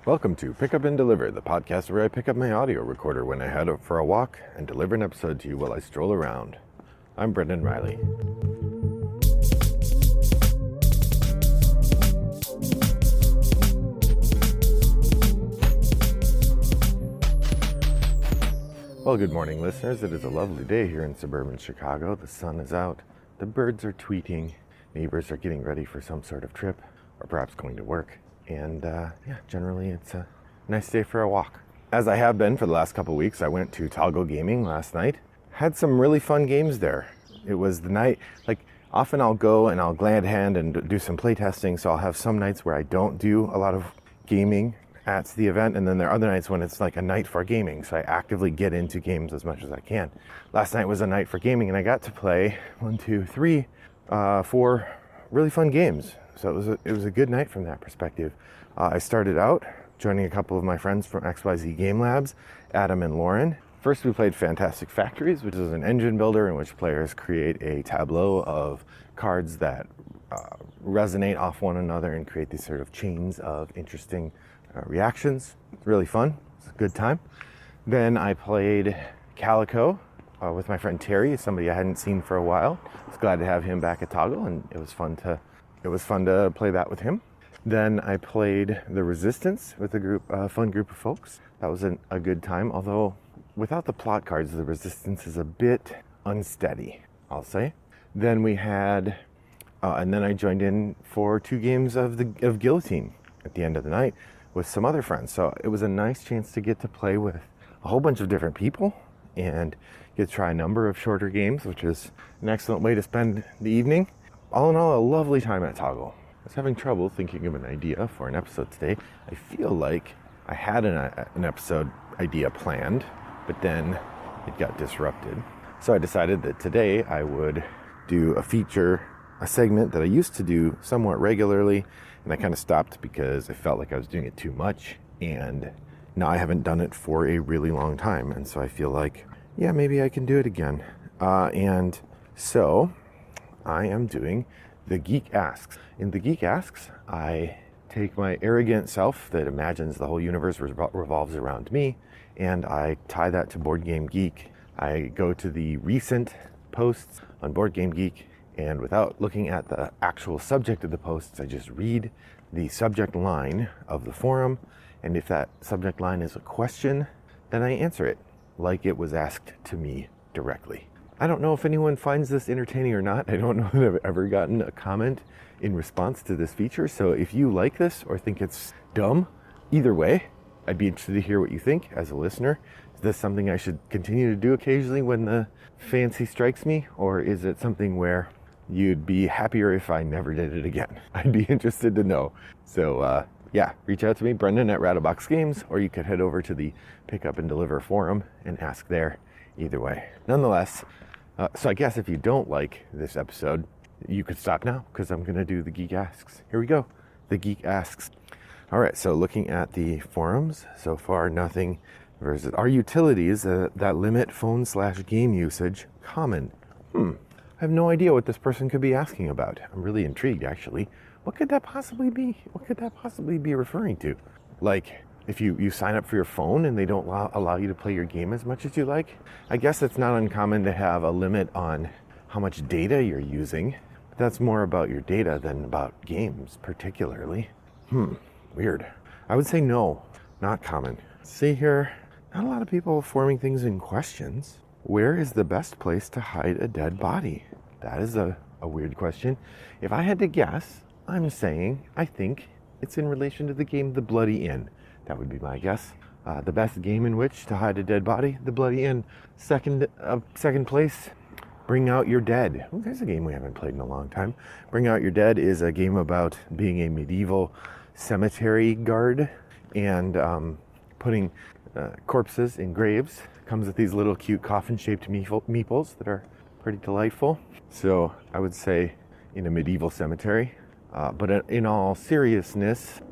Welcome to Pick Up and Deliver, the podcast where I pick up my audio recorder when I head out for a walk and deliver an episode to you while I stroll around. I'm Brendan Riley. Well, good morning, listeners. It is a lovely day here in suburban Chicago. The sun is out, the birds are tweeting, neighbors are getting ready for some sort of trip, or perhaps going to work. And generally it's a nice day for a walk. As I have been for the last couple of weeks, I went to Toggle Gaming last night. Had some really fun games there. It was the night, often I'll go and I'll glad hand and do some play testing, so I'll have some nights where I don't do a lot of gaming at the event, and then there are other nights when it's like a night for gaming, so I actively get into games as much as I can. Last night was a night for gaming, and I got to play 4 really fun games. So it was a good night from that perspective. I started out joining a couple of my friends from XYZ Game Labs, Adam and Lauren. First we played Fantastic Factories, which is an engine builder in which players create a tableau of cards that resonate off one another and create these sort of chains of interesting reactions. It's really fun. It's a good time. Then I played Calico with my friend Terry, somebody I hadn't seen for a while. I was glad to have him back at Toggle, and it was fun to play that with him. Then I played The Resistance with a fun group of folks. That was a good time, although without the plot cards, The Resistance is a bit unsteady, I'll say. Then we had, and then I joined in for 2 games of Guillotine at the end of the night with some other friends. So it was a nice chance to get to play with a whole bunch of different people and get to try a number of shorter games, which is an excellent way to spend the evening. All in all, a lovely time at Toggle. I was having trouble thinking of an idea for an episode today. I feel like I had an episode idea planned, but then it got disrupted. So I decided that today I would do a segment that I used to do somewhat regularly, and I kind of stopped because I felt like I was doing it too much, and now I haven't done it for a really long time, and so I feel like, yeah, maybe I can do it again. And so I am doing The Geek Asks. In The Geek Asks, I take my arrogant self that imagines the whole universe revolves around me, and I tie that to Board Game Geek. I go to the recent posts on Board Game Geek, and without looking at the actual subject of the posts, I just read the subject line of the forum, and if that subject line is a question, then I answer it like it was asked to me directly. I don't know if anyone finds this entertaining or not. I don't know that I've ever gotten a comment in response to this feature. So if you like this or think it's dumb, either way, I'd be interested to hear what you think as a listener. Is this something I should continue to do occasionally when the fancy strikes me? Or is it something where you'd be happier if I never did it again? I'd be interested to know. So reach out to me, Brendan at Rattlebox Games, or you could head over to the Pick Up and Deliver forum and ask there. Either way. Nonetheless, so I guess if you don't like this episode, you could stop now because I'm going to do The Geek Asks. Here we go. The Geek Asks. All right, so looking at the forums, so far nothing versus are utilities that limit phone/game usage common? I have no idea what this person could be asking about. I'm really intrigued, actually. What could that possibly be? What could that possibly be referring to? Like, if you sign up for your phone and they don't allow you to play your game as much as you like, I guess it's not uncommon to have a limit on how much data you're using. But that's more about your data than about games, particularly. Weird. I would say no, not common. See here, not a lot of people forming things in questions. Where is the best place to hide a dead body? That is a weird question. If I had to guess, I'm saying I think it's in relation to the game The Bloody Inn. That would be my guess. The best game in which to hide a dead body, The Bloody Inn. Second place, Bring Out Your Dead. Oh, there's a game we haven't played in a long time. Bring Out Your Dead is a game about being a medieval cemetery guard and putting corpses in graves. Comes with these little cute coffin-shaped meeples that are pretty delightful. So I would say in a medieval cemetery. But in all seriousness,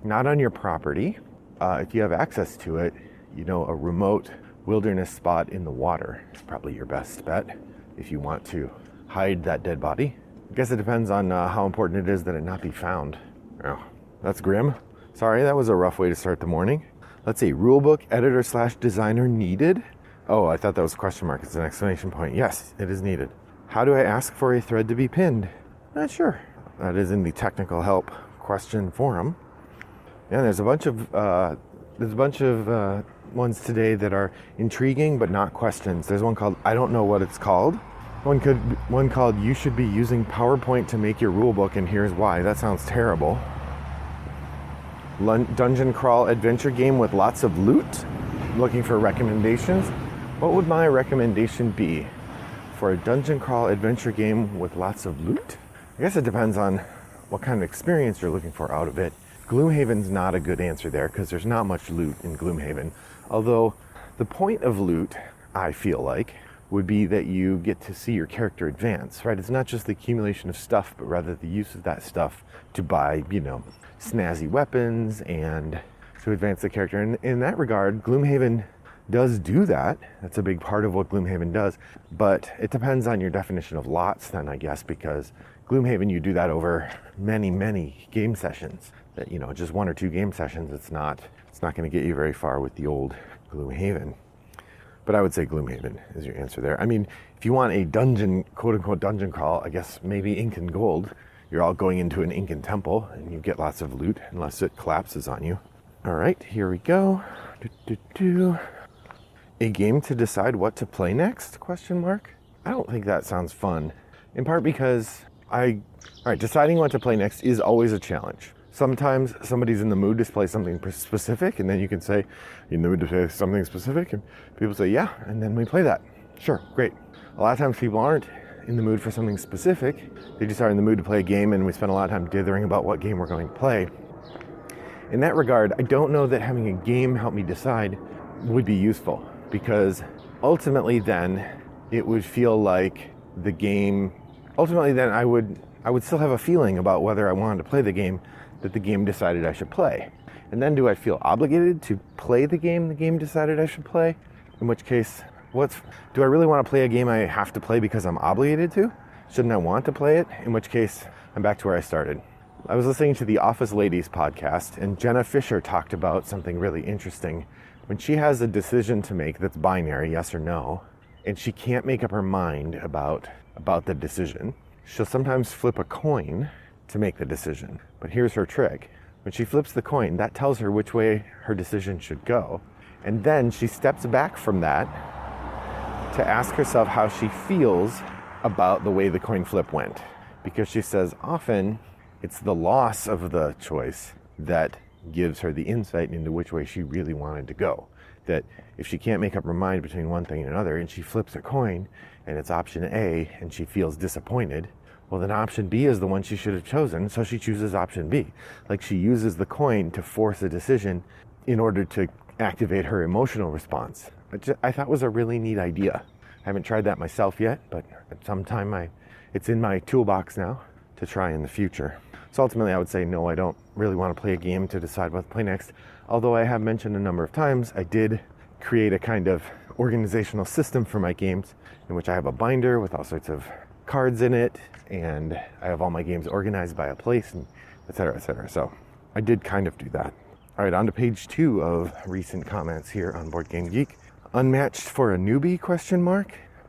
not on your property. If you have access to it, a remote wilderness spot in the water is probably your best bet if you want to hide that dead body. I guess it depends on how important it is that it not be found. Oh, that's grim. Sorry, that was a rough way to start the morning. Let's see, rulebook editor / designer needed? Oh, I thought that was a question mark. It's an exclamation point. Yes, it is needed. How do I ask for a thread to be pinned? Not sure. That is in the technical help question forum. Yeah, there's a bunch of ones today that are intriguing but not questions. There's one called I don't know what it's called. One called you should be using PowerPoint to make your rulebook and here's why. That sounds terrible. Dungeon crawl adventure game with lots of loot. Looking for recommendations. What would my recommendation be for a dungeon crawl adventure game with lots of loot? I guess it depends on what kind of experience you're looking for out of it. Gloomhaven's not a good answer there because there's not much loot in Gloomhaven. Although the point of loot, I feel like, would be that you get to see your character advance, right? It's not just the accumulation of stuff, but rather the use of that stuff to buy, snazzy weapons and to advance the character. And in that regard, Gloomhaven does do that. That's a big part of what Gloomhaven does. But it depends on your definition of lots then, I guess, because Gloomhaven, you do that over many, many game sessions. That, just 1 or 2 game sessions, it's not going to get you very far with the old Gloomhaven. But I would say Gloomhaven is your answer there. I mean, if you want a dungeon, quote-unquote dungeon crawl, I guess maybe ink and gold. You're all going into an Incan temple, and you get lots of loot, unless it collapses on you. All right, here we go. A game to decide what to play next? ? I don't think that sounds fun. In part because deciding what to play next is always a challenge. Sometimes somebody's in the mood to play something specific, and then you can say, "You in the mood to play something specific?" And people say, "Yeah," and then we play that. Sure, great. A lot of times people aren't in the mood for something specific. They just are in the mood to play a game, and we spend a lot of time dithering about what game we're going to play. In that regard, I don't know that having a game help me decide would be useful, because ultimately then it would feel like the game, ultimately then I would still have a feeling about whether I wanted to play the game that the game decided I should play. And then do I feel obligated to play the game decided I should play? In which case, do I really want to play a game I have to play because I'm obligated to? Shouldn't I want to play it? In which case, I'm back to where I started. I was listening to the Office Ladies podcast, and Jenna Fisher talked about something really interesting. When she has a decision to make that's binary, yes or no, and she can't make up her mind about the decision, she'll sometimes flip a coin to make the decision. But here's her trick. When she flips the coin, that tells her which way her decision should go. And then she steps back from that to ask herself how she feels about the way the coin flip went. Because she says often it's the loss of the choice that gives her the insight into which way she really wanted to go. That if she can't make up her mind between one thing and another, and she flips a coin and it's option A and she feels disappointed, well, then option B is the one she should have chosen, so she chooses option B. Like, she uses the coin to force a decision in order to activate her emotional response. I thought was a really neat idea. I haven't tried that myself yet, but at some time it's in my toolbox now to try in the future. So ultimately I would say no, I don't really want to play a game to decide what to play next. Although I have mentioned a number of times, I did create a kind of organizational system for my games in which I have a binder with all sorts of cards in it, and I have all my games organized by a place, and et cetera, et cetera. So I did kind of do that. All right, on to page 2 of recent comments here on Board Game Geek. Unmatched for a newbie, ?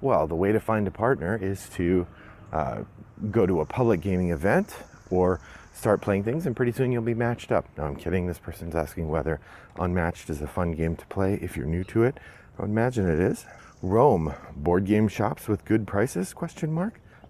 Well, the way to find a partner is to go to a public gaming event or start playing things, and pretty soon you'll be matched up. No, I'm kidding. This person's asking whether Unmatched is a fun game to play if you're new to it. I would imagine it is. Rome, board game shops with good prices, ?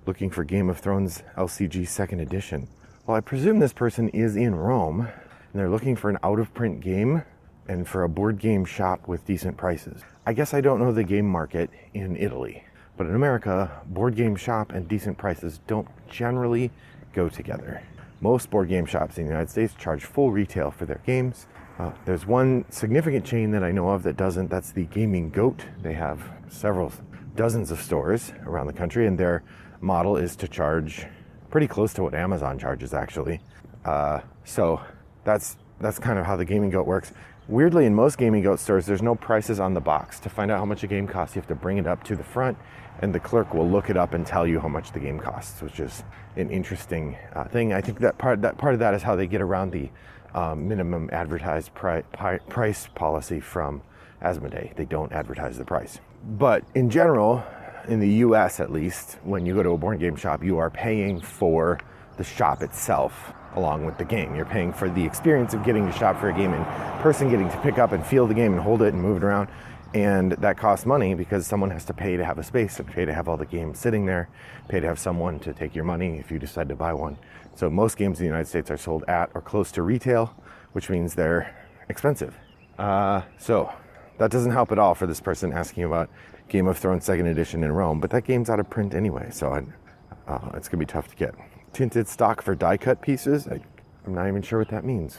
Looking for Game of Thrones LCG 2nd edition. Well, I presume this person is in Rome, and they're looking for an out-of-print game and for a board game shop with decent prices. I guess I don't know the game market in Italy, but in America, board game shop and decent prices don't generally go together. Most board game shops in the United States charge full retail for their games. There's one significant chain that I know of that doesn't. That's the Gaming Goat. They have several dozens of stores around the country, and their model is to charge pretty close to what Amazon charges, actually. So that's kind of how the Gaming Goat works. Weirdly, in most Gaming Goat stores, there's no prices on the box. To find out how much a game costs, you have to bring it up to the front, and the clerk will look it up and tell you how much the game costs, which is an interesting thing. I think that part of that is how they get around the minimum advertised price policy from Asmodee. They don't advertise the price. But in general, in the US at least, when you go to a board game shop, you are paying for the shop itself along with the game. You're paying for the experience of getting to shop for a game in person, getting to pick up and feel the game and hold it and move it around. And that costs money because someone has to pay to have a space and pay to have all the games sitting there, pay to have someone to take your money if you decide to buy one. So most games in the United States are sold at or close to retail, which means they're expensive. So that doesn't help at all for this person asking about Game of Thrones 2nd edition in Rome, but that game's out of print anyway, so it's gonna be tough to get. Tinted stock for die cut pieces? I'm not even sure what that means.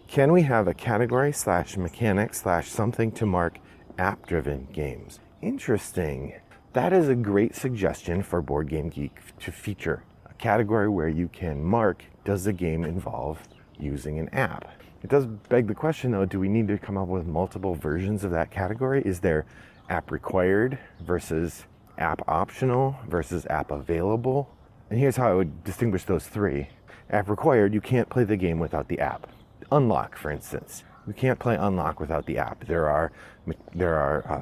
Can we have a category / mechanic / something to mark app-driven games? Interesting. That is a great suggestion for Board Game Geek to feature. A category where you can mark, does the game involve using an app? It does beg the question though, do we need to come up with multiple versions of that category? Is there app required versus app optional versus app available? And here's how I would distinguish those three. App required, you can't play the game without the app. Unlock, for instance. You can't play Unlock without the app. There are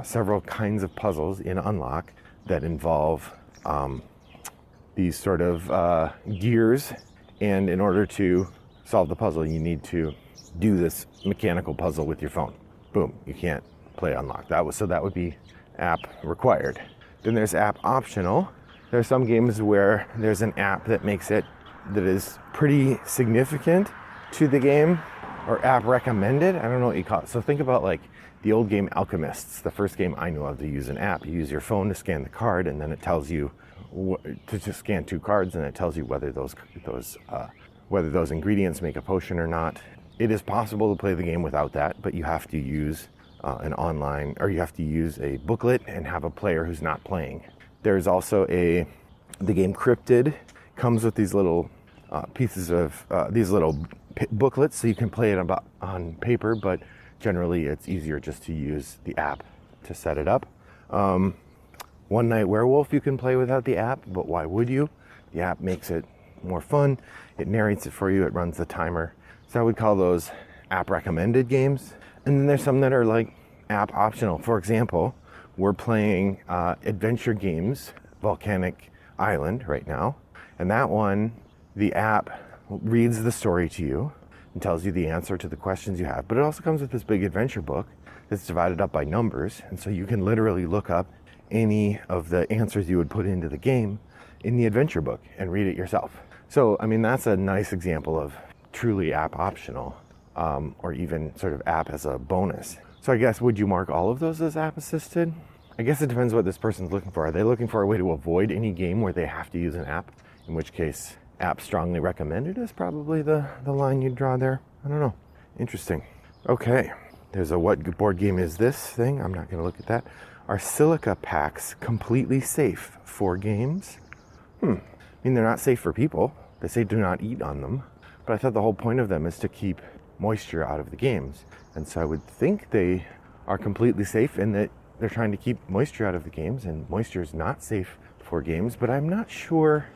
several kinds of puzzles in Unlock that involve these sort of gears, and in order to solve the puzzle, you need to do this mechanical puzzle with your phone. Boom, you can't play Unlock. So that would be app required. Then there's app optional. There are some games where there's an app that is pretty significant to the game, or app recommended. I don't know what you call it. So think about like the old game Alchemists, the first game I knew of to use an app. You use your phone to scan the card, and then it tells you to just scan 2 cards, and it tells you whether those ingredients make a potion or not. It is possible to play the game without that, but you have to use you have to use a booklet and have a player who's not playing. There's also the game Cryptid comes with these little pieces of these little booklets, so you can play it on paper, but generally it's easier just to use the app to set it up. One Night Werewolf you can play without the app, but why would you? The app makes it more fun. It narrates it for you. It runs the timer. So I would call those app recommended games. And then there's some that are like app optional. For example, we're playing adventure games, Volcanic Island right now. And that one, the app reads the story to you and tells you the answer to the questions you have. But it also comes with this big adventure book that's divided up by numbers. And so you can literally look up any of the answers you would put into the game in the adventure book and read it yourself. So, I mean, that's a nice example of truly app optional, or even sort of app as a bonus. So I guess, would you mark all of those as app assisted? I guess it depends what this person's looking for. Are they looking for a way to avoid any game where they have to use an app? In which case, app strongly recommended is probably the line you'd draw there. I don't know. Interesting. Okay. There's a what board game is this thing. I'm not going to look at that. Are silica packs completely safe for games? I mean, they're not safe for people. They say do not eat on them. But I thought the whole point of them is to keep moisture out of the games. And so I would think they are completely safe in that they're trying to keep moisture out of the games, and moisture is not safe for games, but I'm not sure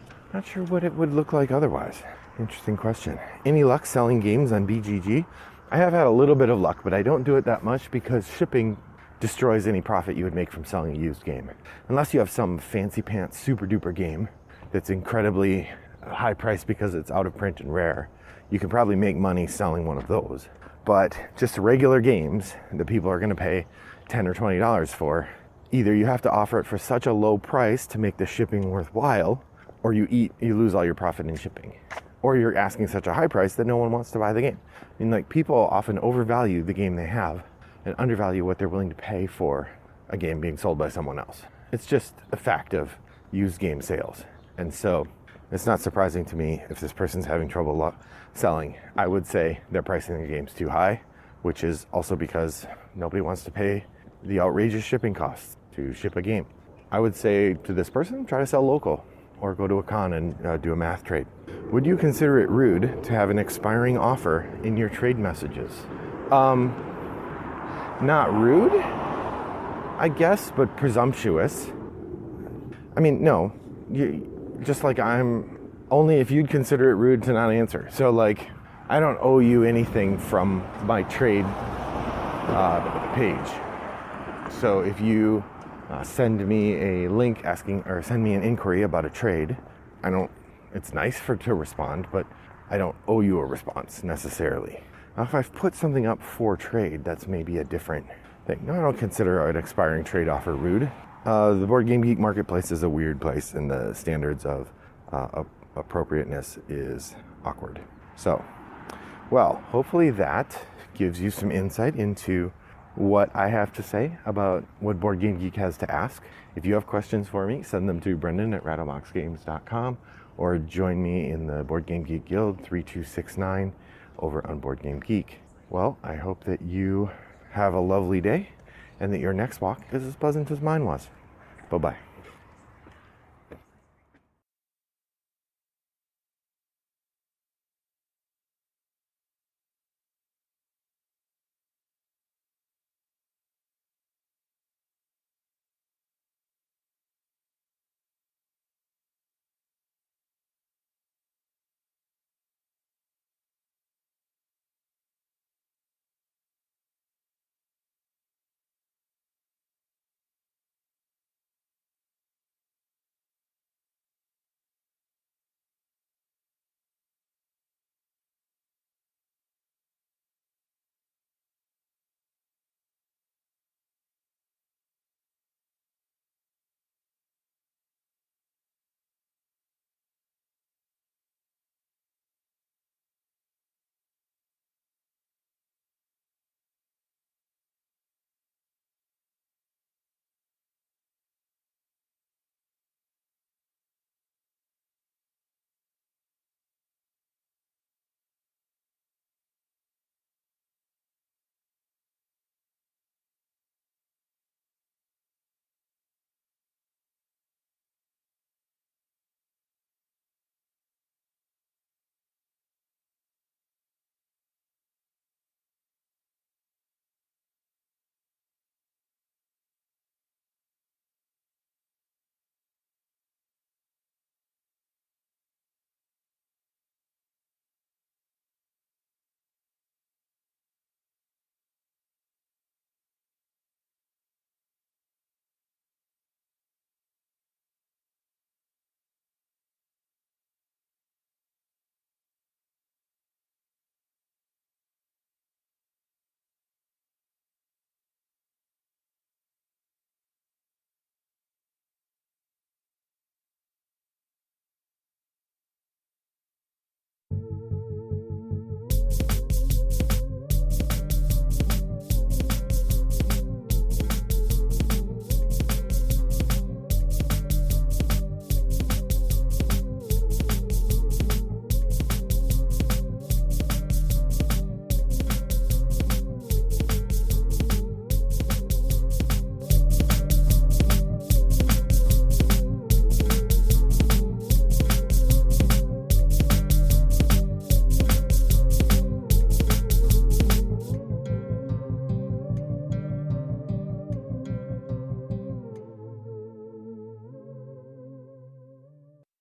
what it would look like otherwise. Interesting question. Any luck selling games on BGG? I have had a little bit of luck, but I don't do it that much because shipping destroys any profit you would make from selling a used game. Unless you have some fancy pants super duper game that's incredibly high priced because it's out of print and rare, you can probably make money selling one of those. But just regular games that people are going to pay $10 or $20 for, either you have to offer it for such a low price to make the shipping worthwhile, or you lose all your profit in shipping. Or you're asking such a high price that no one wants to buy the game. I mean, like, people often overvalue the game they have and undervalue what they're willing to pay for a game being sold by someone else. It's just a fact of used game sales. And so it's not surprising to me if this person's having trouble selling. I would say they're pricing their games too high, which is also because nobody wants to pay the outrageous shipping costs to ship a game. I would say to this person, try to sell local or go to a con and do a math trade. Would you consider it rude to have an expiring offer in your trade messages? not rude, I guess, but presumptuous. I mean, no, just like I'm only if you'd consider it rude to not answer. So like, I don't owe you anything from my trade page. So if you send me a link asking, or send me an inquiry about a trade, it's nice to respond, but I don't owe you a response necessarily. Now, if I've put something up for trade, that's maybe a different thing. No, I don't consider an expiring trade offer rude. The Board Game Geek marketplace is a weird place, and the standards of appropriateness is awkward. So, well, hopefully that gives you some insight into what I have to say about what Board Game Geek has to ask. If you have questions for me, send them to brendan@rattleboxgames.com or join me in the Board Game Geek Guild 3269 over on Board Game Geek. Well, I hope that you have a lovely day and that your next walk is as pleasant as mine was. Bye-bye.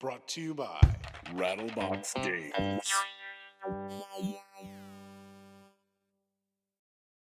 Brought to you by Rattlebox Games.